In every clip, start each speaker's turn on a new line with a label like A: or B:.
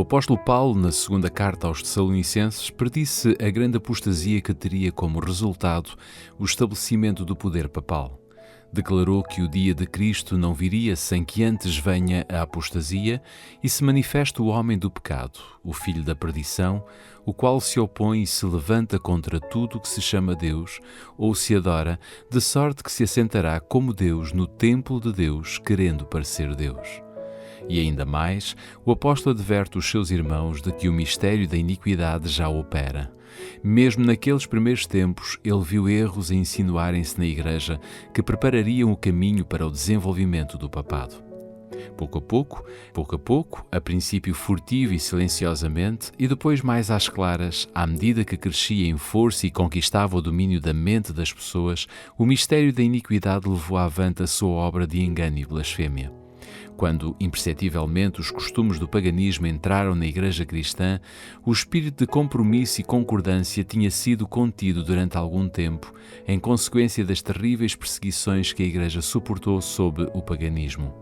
A: apóstolo Paulo, na segunda carta aos Tessalonicenses, predisse a grande apostasia que teria como resultado o estabelecimento do poder papal. Declarou que o dia de Cristo não viria sem que antes venha a apostasia e se manifeste o homem do pecado, o filho da perdição, o qual se opõe e se levanta contra tudo o que se chama Deus ou se adora, de sorte que se assentará como Deus no templo de Deus, querendo parecer Deus. E ainda mais, o apóstolo adverte os seus irmãos de que o mistério da iniquidade já opera. Mesmo naqueles primeiros tempos, ele viu erros a insinuarem-se na Igreja que preparariam o caminho para o desenvolvimento do papado. Pouco a pouco, a princípio furtivo e silenciosamente, e depois mais às claras, à medida que crescia em força e conquistava o domínio da mente das pessoas, o mistério da iniquidade levou avante a sua obra de engano e blasfêmia. Quando, imperceptivelmente, os costumes do paganismo entraram na Igreja cristã, o espírito de compromisso e concordância tinha sido contido durante algum tempo, em consequência das terríveis perseguições que a Igreja suportou sob o paganismo.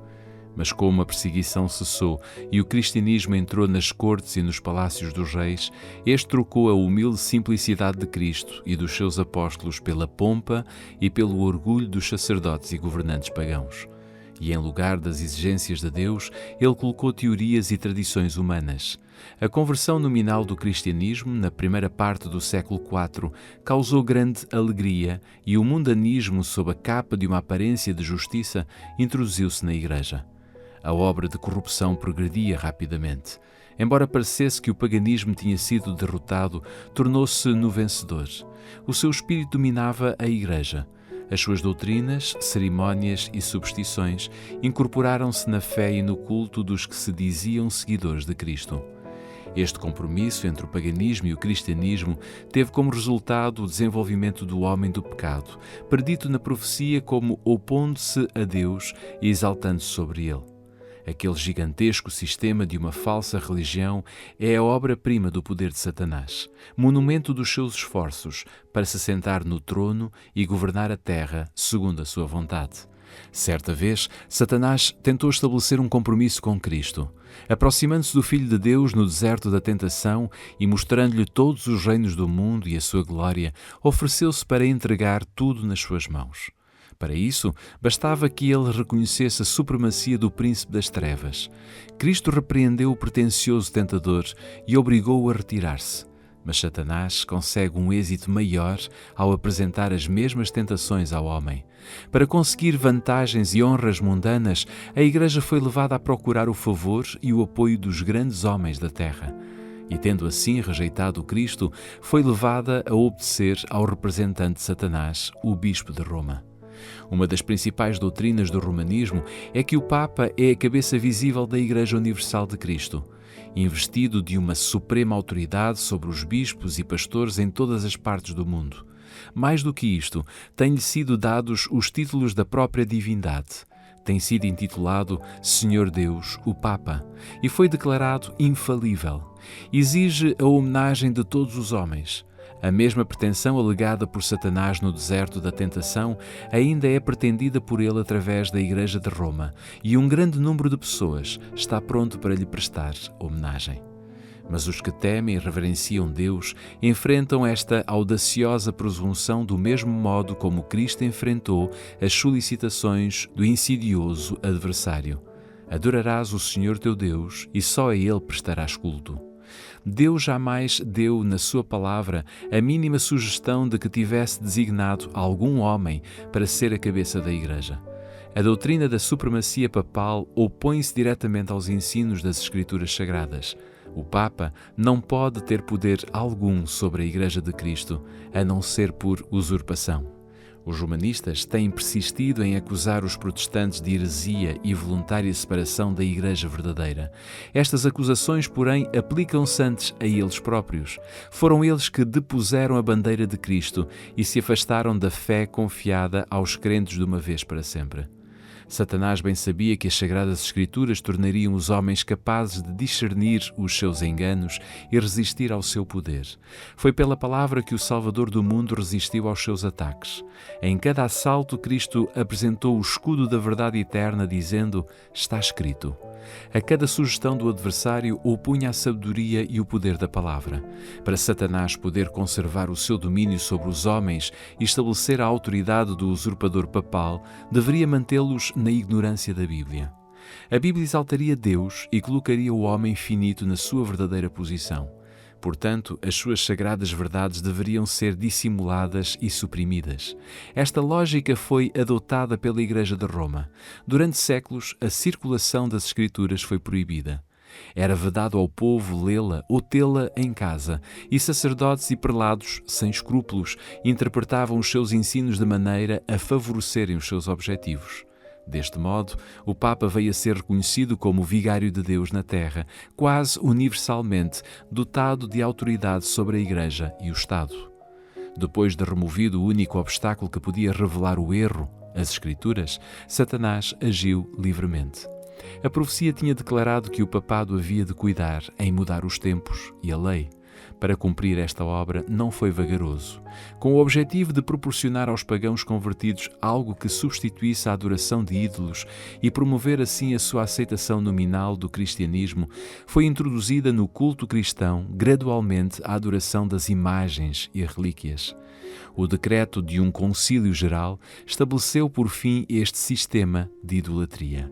A: Mas como a perseguição cessou e o cristianismo entrou nas cortes e nos palácios dos reis, este trocou a humilde simplicidade de Cristo e dos seus apóstolos pela pompa e pelo orgulho dos sacerdotes e governantes pagãos. E em lugar das exigências de Deus, ele colocou teorias e tradições humanas. A conversão nominal do cristianismo, na primeira parte do século IV, causou grande alegria e o mundanismo, sob a capa de uma aparência de justiça, introduziu-se na Igreja. A obra de corrupção progredia rapidamente. Embora parecesse que o paganismo tinha sido derrotado, tornou-se no vencedor. O seu espírito dominava a Igreja. As suas doutrinas, cerimónias e superstições incorporaram-se na fé e no culto dos que se diziam seguidores de Cristo. Este compromisso entre o paganismo e o cristianismo teve como resultado o desenvolvimento do homem do pecado, predito na profecia como opondo-se a Deus e exaltando-se sobre ele. Aquele gigantesco sistema de uma falsa religião é a obra-prima do poder de Satanás, monumento dos seus esforços para se sentar no trono e governar a terra segundo a sua vontade. Certa vez, Satanás tentou estabelecer um compromisso com Cristo. Aproximando-se do Filho de Deus no deserto da tentação e mostrando-lhe todos os reinos do mundo e a sua glória, ofereceu-se para entregar tudo nas suas mãos. Para isso, bastava que ele reconhecesse a supremacia do príncipe das trevas. Cristo repreendeu o pretensioso tentador e obrigou-o a retirar-se. Mas Satanás consegue um êxito maior ao apresentar as mesmas tentações ao homem. Para conseguir vantagens e honras mundanas, a Igreja foi levada a procurar o favor e o apoio dos grandes homens da terra. E tendo assim rejeitado Cristo, foi levada a obedecer ao representante de Satanás, o Bispo de Roma. Uma das principais doutrinas do romanismo é que o Papa é a cabeça visível da Igreja Universal de Cristo, investido de uma suprema autoridade sobre os bispos e pastores em todas as partes do mundo. Mais do que isto, têm-lhe sido dados os títulos da própria divindade. Tem sido intitulado Senhor Deus, o Papa, e foi declarado infalível. Exige a homenagem de todos os homens. A mesma pretensão alegada por Satanás no deserto da tentação ainda é pretendida por ele através da Igreja de Roma, e um grande número de pessoas está pronto para lhe prestar homenagem. Mas os que temem e reverenciam Deus enfrentam esta audaciosa presunção do mesmo modo como Cristo enfrentou as solicitações do insidioso adversário. Adorarás o Senhor teu Deus e só a Ele prestarás culto. Deus jamais deu na sua palavra a mínima sugestão de que tivesse designado algum homem para ser a cabeça da Igreja. A doutrina da supremacia papal opõe-se diretamente aos ensinos das Escrituras Sagradas. O Papa não pode ter poder algum sobre a Igreja de Cristo, a não ser por usurpação. Os romanistas têm persistido em acusar os protestantes de heresia e voluntária separação da Igreja verdadeira. Estas acusações, porém, aplicam-se antes a eles próprios. Foram eles que depuseram a bandeira de Cristo e se afastaram da fé confiada aos crentes de uma vez para sempre. Satanás bem sabia que as Sagradas Escrituras tornariam os homens capazes de discernir os seus enganos e resistir ao seu poder. Foi pela palavra que o Salvador do mundo resistiu aos seus ataques. Em cada assalto, Cristo apresentou o escudo da verdade eterna, dizendo: está escrito. A cada sugestão do adversário opunha a sabedoria e o poder da palavra. Para Satanás poder conservar o seu domínio sobre os homens e estabelecer a autoridade do usurpador papal, deveria mantê-los na ignorância da Bíblia. A Bíblia exaltaria Deus e colocaria o homem finito na sua verdadeira posição. Portanto, as suas sagradas verdades deveriam ser dissimuladas e suprimidas. Esta lógica foi adotada pela Igreja de Roma. Durante séculos, a circulação das Escrituras foi proibida. Era vedado ao povo lê-la ou tê-la em casa, e sacerdotes e prelados, sem escrúpulos, interpretavam os seus ensinos de maneira a favorecerem os seus objetivos. Deste modo, o Papa veio a ser reconhecido como o vigário de Deus na Terra, quase universalmente, dotado de autoridade sobre a Igreja e o Estado. Depois de removido o único obstáculo que podia revelar o erro, as Escrituras, Satanás agiu livremente. A profecia tinha declarado que o papado havia de cuidar em mudar os tempos e a lei. Para cumprir esta obra, não foi vagaroso, com o objetivo de proporcionar aos pagãos convertidos algo que substituísse a adoração de ídolos e promover assim a sua aceitação nominal do cristianismo. Foi introduzida no culto cristão gradualmente a adoração das imagens e relíquias. O decreto de um concílio geral estabeleceu por fim este sistema de idolatria.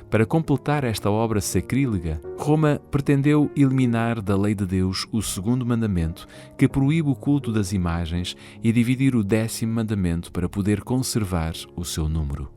A: Para completar esta obra sacrílega, Roma pretendeu eliminar da lei de Deus o segundo mandamento, que proíbe o culto das imagens, e dividir o 10º mandamento para poder conservar o seu número.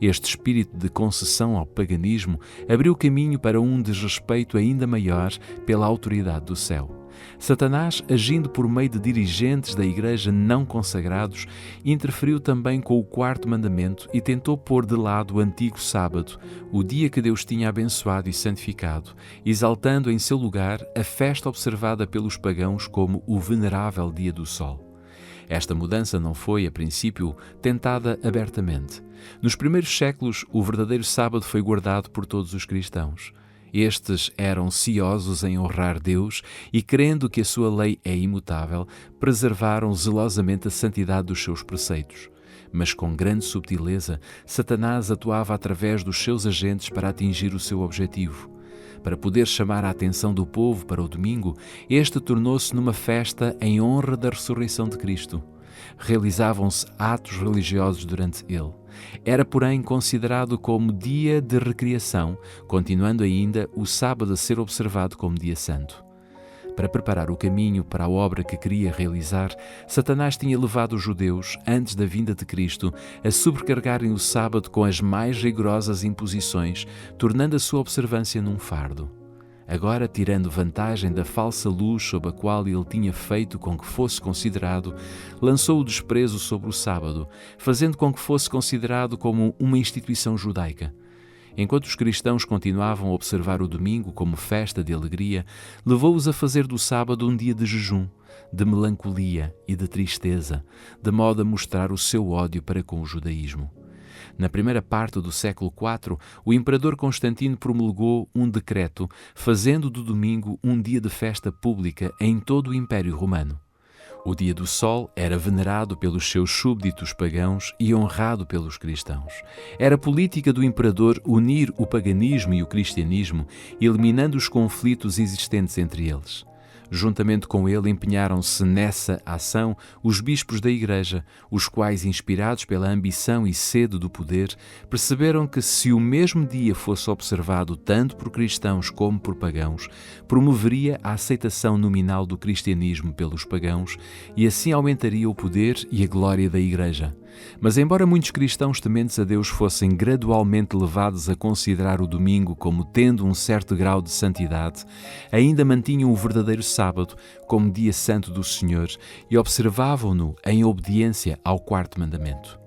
A: Este espírito de concessão ao paganismo abriu caminho para um desrespeito ainda maior pela autoridade do céu. Satanás, agindo por meio de dirigentes da Igreja não consagrados, interferiu também com o 4º mandamento e tentou pôr de lado o antigo sábado, o dia que Deus tinha abençoado e santificado, exaltando em seu lugar a festa observada pelos pagãos como o venerável dia do sol. Esta mudança não foi, a princípio, tentada abertamente. Nos primeiros séculos, o verdadeiro sábado foi guardado por todos os cristãos. Estes eram ciosos em honrar Deus e, crendo que a sua lei é imutável, preservaram zelosamente a santidade dos seus preceitos. Mas com grande subtileza, Satanás atuava através dos seus agentes para atingir o seu objetivo. Para poder chamar a atenção do povo para o domingo, este tornou-se numa festa em honra da ressurreição de Cristo. Realizavam-se atos religiosos durante ele. Era, porém, considerado como dia de recreação, continuando ainda o sábado a ser observado como dia santo. Para preparar o caminho para a obra que queria realizar, Satanás tinha levado os judeus, antes da vinda de Cristo, a sobrecarregarem o sábado com as mais rigorosas imposições, tornando a sua observância num fardo. Agora, tirando vantagem da falsa luz sob a qual ele tinha feito com que fosse considerado, lançou o desprezo sobre o sábado, fazendo com que fosse considerado como uma instituição judaica. Enquanto os cristãos continuavam a observar o domingo como festa de alegria, levou-os a fazer do sábado um dia de jejum, de melancolia e de tristeza, de modo a mostrar o seu ódio para com o judaísmo. Na primeira parte do século IV, o imperador Constantino promulgou um decreto, fazendo do domingo um dia de festa pública em todo o Império Romano. O dia do sol era venerado pelos seus súbditos pagãos e honrado pelos cristãos. Era política do imperador unir o paganismo e o cristianismo, eliminando os conflitos existentes entre eles. Juntamente com ele empenharam-se nessa ação os bispos da Igreja, os quais, inspirados pela ambição e sede do poder, perceberam que se o mesmo dia fosse observado tanto por cristãos como por pagãos, promoveria a aceitação nominal do cristianismo pelos pagãos e assim aumentaria o poder e a glória da Igreja. Mas embora muitos cristãos tementes a Deus fossem gradualmente levados a considerar o domingo como tendo um certo grau de santidade, ainda mantinham o verdadeiro sábado como dia santo do Senhor e observavam-no em obediência ao 4º mandamento.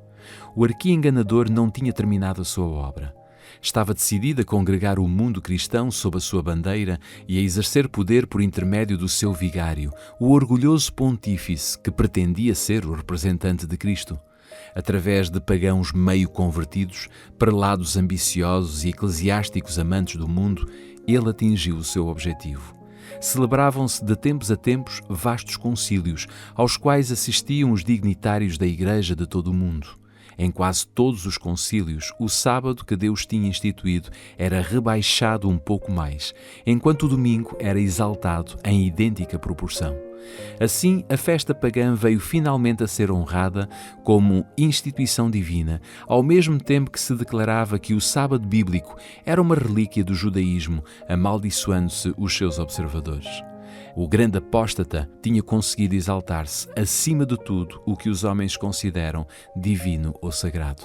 A: O arqui-enganador não tinha terminado a sua obra. Estava decidido a congregar o mundo cristão sob a sua bandeira e a exercer poder por intermédio do seu vigário, o orgulhoso pontífice que pretendia ser o representante de Cristo. Através de pagãos meio convertidos, prelados ambiciosos e eclesiásticos amantes do mundo, ele atingiu o seu objetivo. Celebravam-se de tempos a tempos vastos concílios, aos quais assistiam os dignitários da Igreja de todo o mundo. Em quase todos os concílios, o sábado que Deus tinha instituído era rebaixado um pouco mais, enquanto o domingo era exaltado em idêntica proporção. Assim, a festa pagã veio finalmente a ser honrada como instituição divina, ao mesmo tempo que se declarava que o sábado bíblico era uma relíquia do judaísmo, amaldiçoando-se os seus observadores. O grande apóstata tinha conseguido exaltar-se acima de tudo o que os homens consideram divino ou sagrado.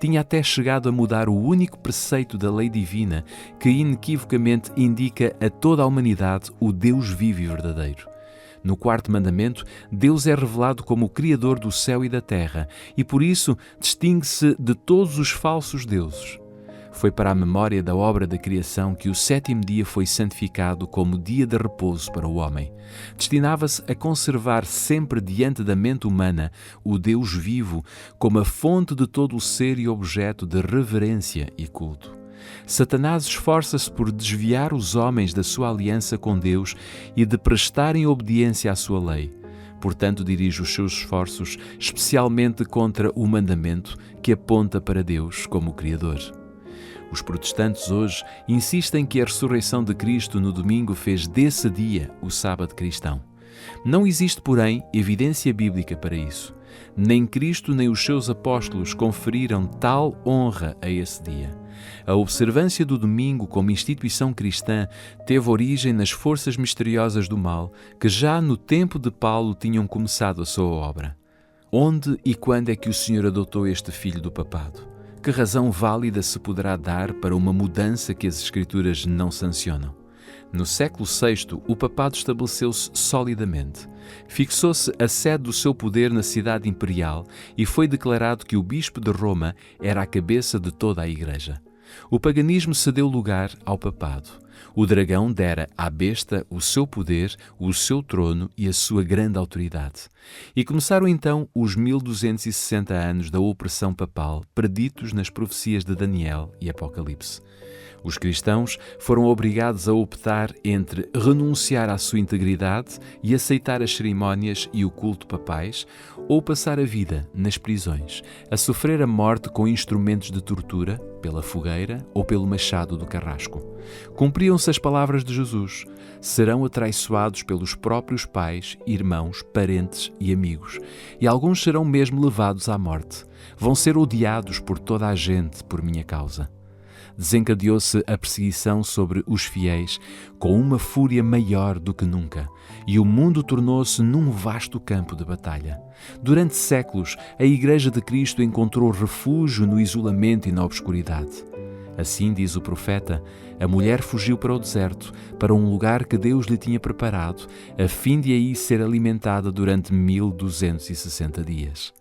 A: Tinha até chegado a mudar o único preceito da lei divina que inequivocamente indica a toda a humanidade o Deus vivo e verdadeiro. No quarto mandamento, Deus é revelado como o Criador do céu e da terra e, por isso, distingue-se de todos os falsos deuses. Foi para a memória da obra da criação que o sétimo dia foi santificado como dia de repouso para o homem. Destinava-se a conservar sempre diante da mente humana o Deus vivo como a fonte de todo o ser e objeto de reverência e culto. Satanás esforça-se por desviar os homens da sua aliança com Deus e de prestarem obediência à sua lei. Portanto, dirige os seus esforços especialmente contra o mandamento que aponta para Deus como o Criador. Os protestantes hoje insistem que a ressurreição de Cristo no domingo fez desse dia o sábado cristão. Não existe, porém, evidência bíblica para isso. Nem Cristo nem os seus apóstolos conferiram tal honra a esse dia. A observância do domingo como instituição cristã teve origem nas forças misteriosas do mal que já no tempo de Paulo tinham começado a sua obra. Onde e quando é que o Senhor adotou este filho do papado? Que razão válida se poderá dar para uma mudança que as Escrituras não sancionam? No século VI, o papado estabeleceu-se solidamente. Fixou-se a sede do seu poder na cidade imperial e foi declarado que o bispo de Roma era a cabeça de toda a Igreja. O paganismo cedeu lugar ao papado. O dragão dera à besta o seu poder, o seu trono e a sua grande autoridade. E começaram então os 1260 anos da opressão papal, preditos nas profecias de Daniel e Apocalipse. Os cristãos foram obrigados a optar entre renunciar à sua integridade e aceitar as cerimónias e o culto papais, ou passar a vida nas prisões, a sofrer a morte com instrumentos de tortura, pela fogueira ou pelo machado do carrasco. Cumpriam-se as palavras de Jesus: serão atraiçoados pelos próprios pais, irmãos, parentes e amigos, e alguns serão mesmo levados à morte. Vão ser odiados por toda a gente por minha causa. Desencadeou-se a perseguição sobre os fiéis com uma fúria maior do que nunca, e o mundo tornou-se num vasto campo de batalha. Durante séculos, a Igreja de Cristo encontrou refúgio no isolamento e na obscuridade. Assim diz o profeta, a mulher fugiu para o deserto, para um lugar que Deus lhe tinha preparado, a fim de aí ser alimentada durante 1260 dias.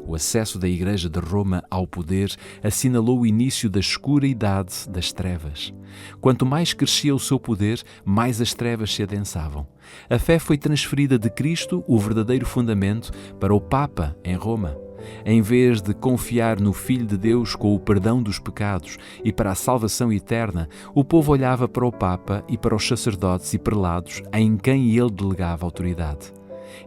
A: O acesso da Igreja de Roma ao poder assinalou o início da escura idade das trevas. Quanto mais crescia o seu poder, mais as trevas se adensavam. A fé foi transferida de Cristo, o verdadeiro fundamento, para o Papa em Roma. Em vez de confiar no Filho de Deus com o perdão dos pecados e para a salvação eterna, o povo olhava para o Papa e para os sacerdotes e prelados em quem ele delegava autoridade.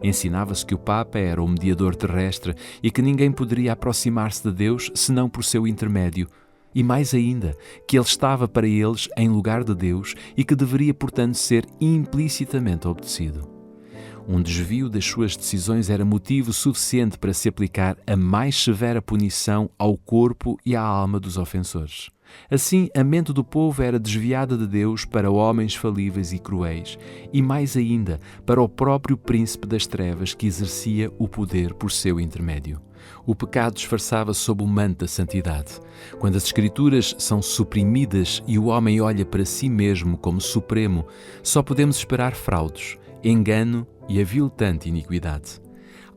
A: Ensinava-se que o Papa era o mediador terrestre e que ninguém poderia aproximar-se de Deus senão por seu intermédio. E mais ainda, que ele estava para eles em lugar de Deus e que deveria, portanto, ser implicitamente obedecido. Um desvio das suas decisões era motivo suficiente para se aplicar a mais severa punição ao corpo e à alma dos ofensores. Assim, a mente do povo era desviada de Deus para homens falíveis e cruéis, e mais ainda, para o próprio príncipe das trevas que exercia o poder por seu intermédio. O pecado disfarçava-se sob o manto da santidade. Quando as Escrituras são suprimidas e o homem olha para si mesmo como supremo, só podemos esperar fraudes, engano e aviltante iniquidade.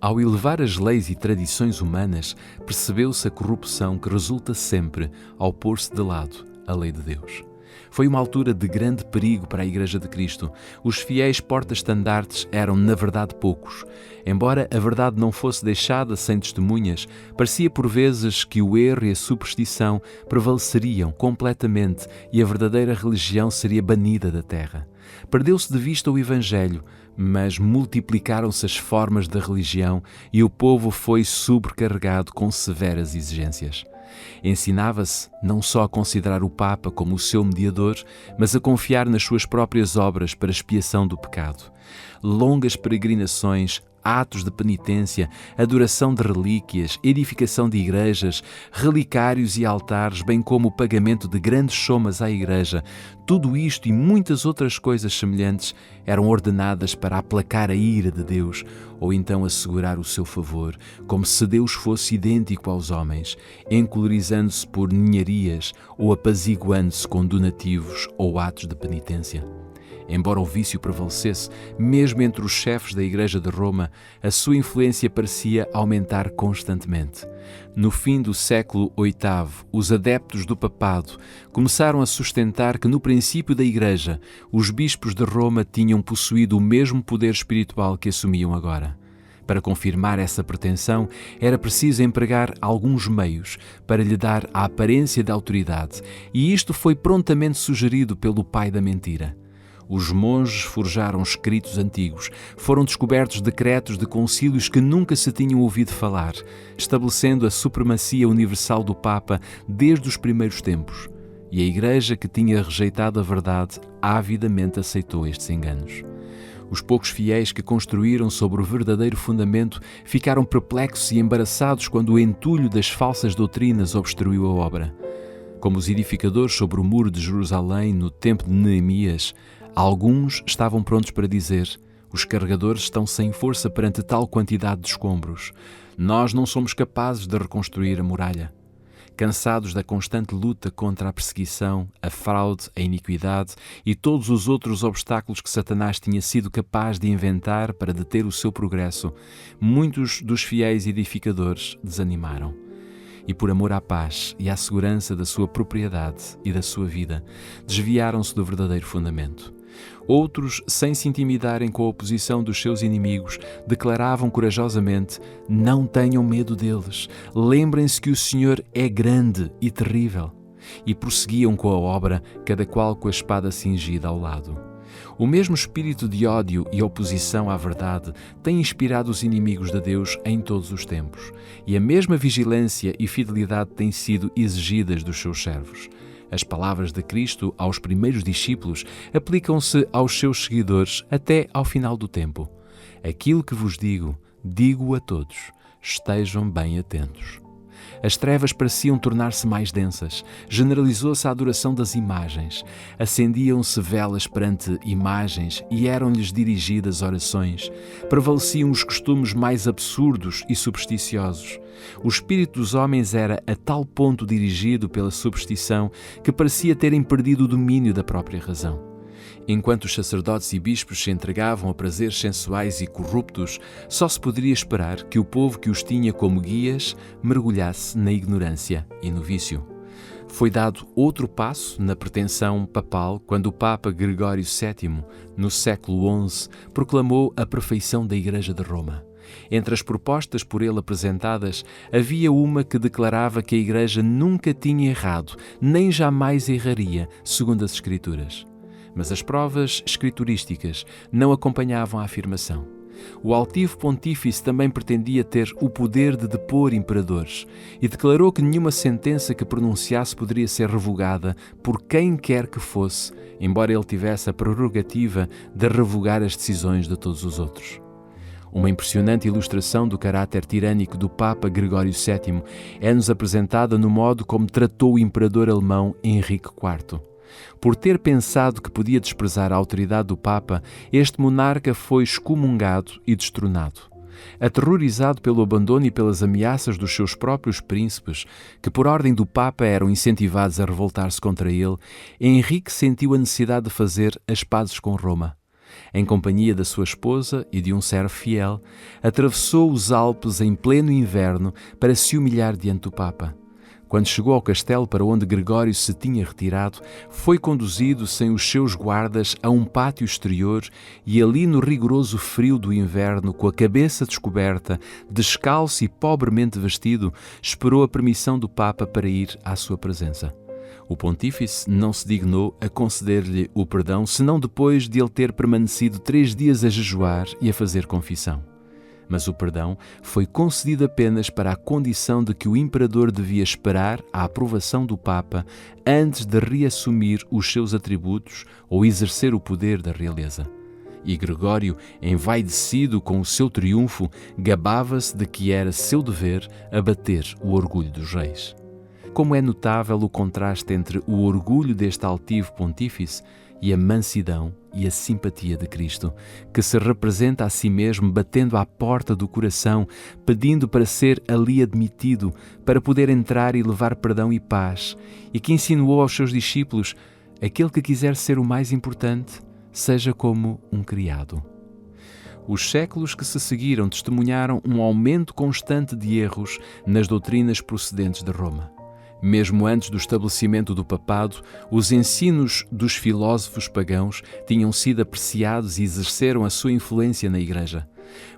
A: Ao elevar as leis e tradições humanas, percebeu-se a corrupção que resulta sempre ao pôr-se de lado a lei de Deus. Foi uma altura de grande perigo para a Igreja de Cristo. Os fiéis porta-estandartes eram, na verdade, poucos. Embora a verdade não fosse deixada sem testemunhas, parecia por vezes que o erro e a superstição prevaleceriam completamente e a verdadeira religião seria banida da terra. Perdeu-se de vista o Evangelho, Mas multiplicaram-se as formas da religião e o povo foi sobrecarregado com severas exigências. Ensinava-se não só a considerar o Papa como o seu mediador, mas a confiar nas suas próprias obras para expiação do pecado. Longas peregrinações, atos de penitência, adoração de relíquias, edificação de igrejas, relicários e altares, bem como o pagamento de grandes somas à Igreja, tudo isto e muitas outras coisas semelhantes eram ordenadas para aplacar a ira de Deus ou então assegurar o seu favor, como se Deus fosse idêntico aos homens, encolorizando-se por ninharias ou apaziguando-se com donativos ou atos de penitência. Embora o vício prevalecesse, mesmo entre os chefes da Igreja de Roma, a sua influência parecia aumentar constantemente. No fim do século VIII, os adeptos do papado começaram a sustentar que no princípio da Igreja, os bispos de Roma tinham possuído o mesmo poder espiritual que assumiam agora. Para confirmar essa pretensão, era preciso empregar alguns meios para lhe dar a aparência de autoridade, e isto foi prontamente sugerido pelo pai da mentira. Os monges forjaram escritos antigos, foram descobertos decretos de concílios que nunca se tinham ouvido falar, estabelecendo a supremacia universal do Papa desde os primeiros tempos. E a Igreja, que tinha rejeitado a verdade, avidamente aceitou estes enganos. Os poucos fiéis que construíram sobre o verdadeiro fundamento ficaram perplexos e embaraçados quando o entulho das falsas doutrinas obstruiu a obra. Como os edificadores sobre o muro de Jerusalém no tempo de Neemias, alguns estavam prontos para dizer: os carregadores estão sem força perante tal quantidade de escombros. Nós não somos capazes de reconstruir a muralha. Cansados da constante luta contra a perseguição, a fraude, a iniquidade e todos os outros obstáculos que Satanás tinha sido capaz de inventar para deter o seu progresso, muitos dos fiéis edificadores desanimaram. E por amor à paz e à segurança da sua propriedade e da sua vida, desviaram-se do verdadeiro fundamento. Outros, sem se intimidarem com a oposição dos seus inimigos, declaravam corajosamente: não tenham medo deles, lembrem-se que o Senhor é grande e terrível. E prosseguiam com a obra, cada qual com a espada cingida ao lado. O mesmo espírito de ódio e oposição à verdade tem inspirado os inimigos de Deus em todos os tempos, e a mesma vigilância e fidelidade têm sido exigidas dos seus servos. As palavras de Cristo aos primeiros discípulos aplicam-se aos seus seguidores até ao final do tempo. Aquilo que vos digo, digo a todos: estejam bem atentos. As trevas pareciam tornar-se mais densas, generalizou-se a adoração das imagens, acendiam-se velas perante imagens e eram-lhes dirigidas orações, prevaleciam os costumes mais absurdos e supersticiosos. O espírito dos homens era a tal ponto dirigido pela superstição que parecia terem perdido o domínio da própria razão. Enquanto os sacerdotes e bispos se entregavam a prazeres sensuais e corruptos, só se poderia esperar que o povo que os tinha como guias mergulhasse na ignorância e no vício. Foi dado outro passo na pretensão papal quando o Papa Gregório VII, no século XI, proclamou a perfeição da Igreja de Roma. Entre as propostas por ele apresentadas, havia uma que declarava que a Igreja nunca tinha errado, nem jamais erraria, segundo as Escrituras. Mas as provas escriturísticas não acompanhavam a afirmação. O altivo pontífice também pretendia ter o poder de depor imperadores e declarou que nenhuma sentença que pronunciasse poderia ser revogada por quem quer que fosse, embora ele tivesse a prerrogativa de revogar as decisões de todos os outros. Uma impressionante ilustração do caráter tirânico do Papa Gregório VII é-nos apresentada no modo como tratou o imperador alemão Henrique IV. Por ter pensado que podia desprezar a autoridade do Papa, este monarca foi excomungado e destronado. Aterrorizado pelo abandono e pelas ameaças dos seus próprios príncipes, que por ordem do Papa eram incentivados a revoltar-se contra ele, Henrique sentiu a necessidade de fazer as pazes com Roma. Em companhia da sua esposa e de um servo fiel, atravessou os Alpes em pleno inverno para se humilhar diante do Papa. Quando chegou ao castelo para onde Gregório se tinha retirado, foi conduzido sem os seus guardas a um pátio exterior e ali no rigoroso frio do inverno, com a cabeça descoberta, descalço e pobremente vestido, esperou a permissão do Papa para ir à sua presença. O pontífice não se dignou a conceder-lhe o perdão, senão depois de ele ter permanecido 3 dias a jejuar e a fazer confissão. Mas o perdão foi concedido apenas para a condição de que o imperador devia esperar a aprovação do Papa antes de reassumir os seus atributos ou exercer o poder da realeza. E Gregório, envaidecido com o seu triunfo, gabava-se de que era seu dever abater o orgulho dos reis. Como é notável o contraste entre o orgulho deste altivo pontífice e a mansidão e a simpatia de Cristo, que se representa a si mesmo batendo à porta do coração, pedindo para ser ali admitido, para poder entrar e levar perdão e paz, e que insinuou aos seus discípulos: aquele que quiser ser o mais importante, seja como um criado. Os séculos que se seguiram testemunharam um aumento constante de erros nas doutrinas procedentes de Roma. Mesmo antes do estabelecimento do papado, os ensinos dos filósofos pagãos tinham sido apreciados e exerceram a sua influência na Igreja.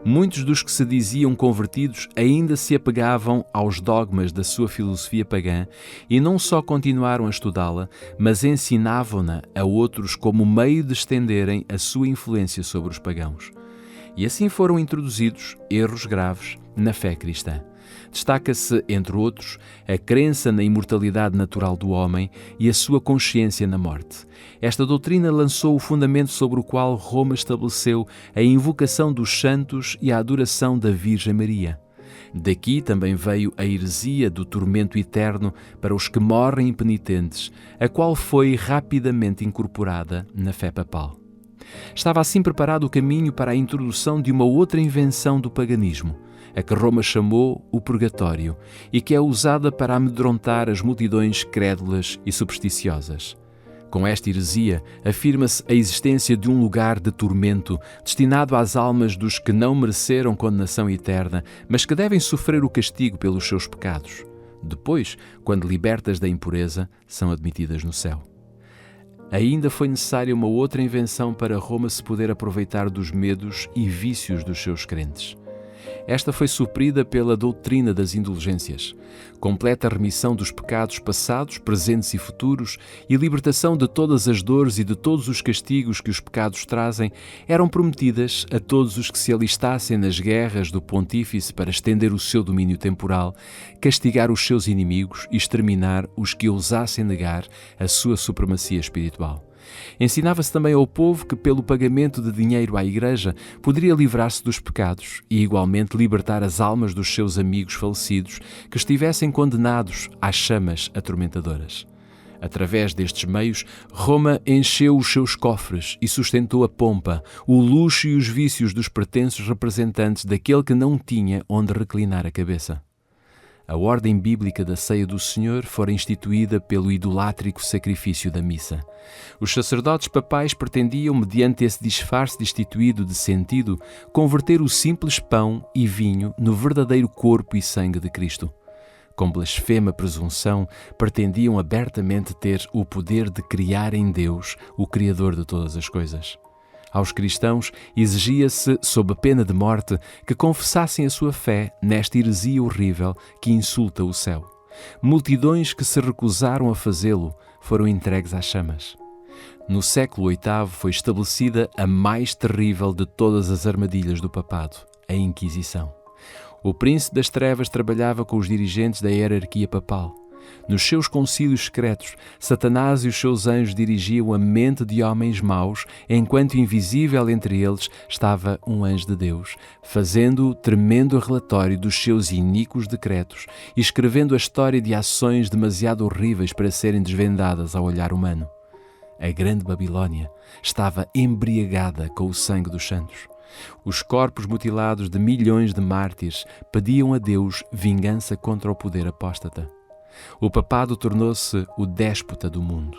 A: Muitos dos que se diziam convertidos ainda se apegavam aos dogmas da sua filosofia pagã e não só continuaram a estudá-la, mas ensinavam-na a outros como meio de estenderem a sua influência sobre os pagãos. E assim foram introduzidos erros graves na fé cristã. Destaca-se, entre outros, a crença na imortalidade natural do homem e a sua consciência na morte. Esta doutrina lançou o fundamento sobre o qual Roma estabeleceu a invocação dos santos e a adoração da Virgem Maria. Daqui também veio a heresia do tormento eterno para os que morrem impenitentes, a qual foi rapidamente incorporada na fé papal. Estava assim preparado o caminho para a introdução de uma outra invenção do paganismo, a que Roma chamou o purgatório e que é usada para amedrontar as multidões crédulas e supersticiosas. Com esta heresia, afirma-se a existência de um lugar de tormento destinado às almas dos que não mereceram condenação eterna, mas que devem sofrer o castigo pelos seus pecados. Depois, quando libertas da impureza, são admitidas no céu. Ainda foi necessária uma outra invenção para Roma se poder aproveitar dos medos e vícios dos seus crentes. Esta foi suprida pela doutrina das indulgências, completa remissão dos pecados passados, presentes e futuros e libertação de todas as dores e de todos os castigos que os pecados trazem, eram prometidas a todos os que se alistassem nas guerras do pontífice para estender o seu domínio temporal, castigar os seus inimigos e exterminar os que ousassem negar a sua supremacia espiritual. Ensinava-se também ao povo que, pelo pagamento de dinheiro à Igreja, poderia livrar-se dos pecados e, igualmente, libertar as almas dos seus amigos falecidos que estivessem condenados às chamas atormentadoras. Através destes meios, Roma encheu os seus cofres e sustentou a pompa, o luxo e os vícios dos pretensos representantes daquele que não tinha onde reclinar a cabeça. A ordem bíblica da ceia do Senhor fora instituída pelo idolátrico sacrifício da missa. Os sacerdotes papais pretendiam, mediante esse disfarce destituído de sentido, converter o simples pão e vinho no verdadeiro corpo e sangue de Cristo. Com blasfema presunção, pretendiam abertamente ter o poder de criar em Deus, o Criador de todas as coisas. Aos cristãos exigia-se, sob a pena de morte, que confessassem a sua fé nesta heresia horrível que insulta o céu. Multidões que se recusaram a fazê-lo foram entregues às chamas. No século VIII foi estabelecida a mais terrível de todas as armadilhas do papado, a Inquisição. O príncipe das trevas trabalhava com os dirigentes da hierarquia papal. Nos seus concílios secretos, Satanás e os seus anjos dirigiam a mente de homens maus, enquanto invisível entre eles estava um anjo de Deus, fazendo o tremendo relatório dos seus iníquos decretos e escrevendo a história de ações demasiado horríveis para serem desvendadas ao olhar humano. A grande Babilónia estava embriagada com o sangue dos santos. Os corpos mutilados de milhões de mártires pediam a Deus vingança contra o poder apóstata. O papado tornou-se o déspota do mundo.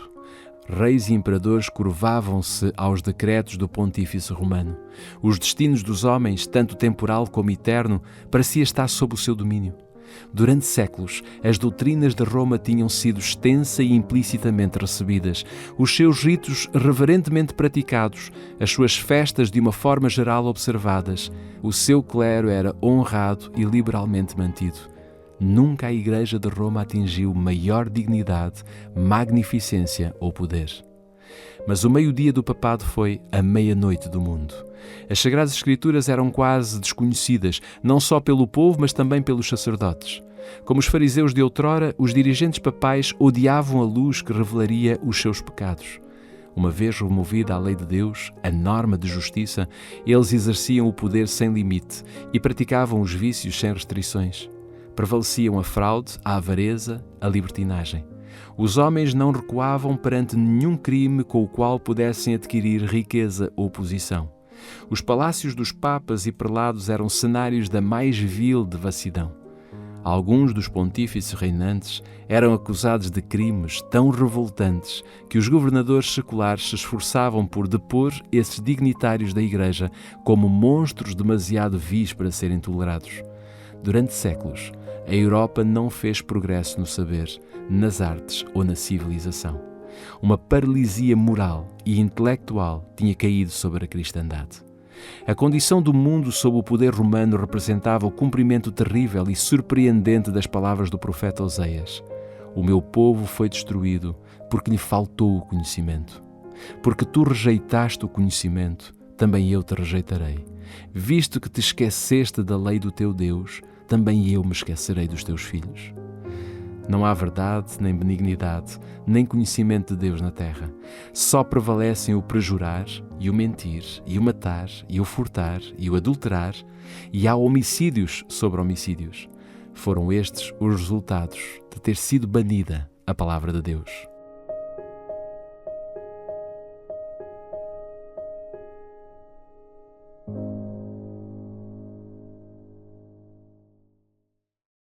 A: Reis e imperadores curvavam-se aos decretos do pontífice romano. Os destinos dos homens, tanto temporal como eterno, parecia estar sob o seu domínio. Durante séculos, as doutrinas de Roma tinham sido extensa e implicitamente recebidas, os seus ritos reverentemente praticados, as suas festas de uma forma geral observadas, o seu clero era honrado e liberalmente mantido. Nunca a Igreja de Roma atingiu maior dignidade, magnificência ou poder. Mas o meio-dia do papado foi a meia-noite do mundo. As Sagradas Escrituras eram quase desconhecidas, não só pelo povo, mas também pelos sacerdotes. Como os fariseus de outrora, os dirigentes papais odiavam a luz que revelaria os seus pecados. Uma vez removida a lei de Deus, a norma de justiça, eles exerciam o poder sem limite e praticavam os vícios sem restrições. Prevaleciam a fraude, a avareza, a libertinagem. Os homens não recuavam perante nenhum crime com o qual pudessem adquirir riqueza ou posição. Os palácios dos papas e prelados eram cenários da mais vil devassidão. Alguns dos pontífices reinantes eram acusados de crimes tão revoltantes que os governadores seculares se esforçavam por depor esses dignitários da Igreja como monstros demasiado vis para serem tolerados. Durante séculos, a Europa não fez progresso no saber, nas artes ou na civilização. Uma paralisia moral e intelectual tinha caído sobre a cristandade. A condição do mundo sob o poder romano representava o cumprimento terrível e surpreendente das palavras do profeta Oseias. O meu povo foi destruído porque lhe faltou o conhecimento. Porque tu rejeitaste o conhecimento, também eu te rejeitarei. Visto que te esqueceste da lei do teu Deus, também eu me esquecerei dos teus filhos. Não há verdade, nem benignidade, nem conhecimento de Deus na terra. Só prevalecem o prejurar, e o mentir, e o matar, e o furtar, e o adulterar, e há homicídios sobre homicídios. Foram estes os resultados de ter sido banida a palavra de Deus.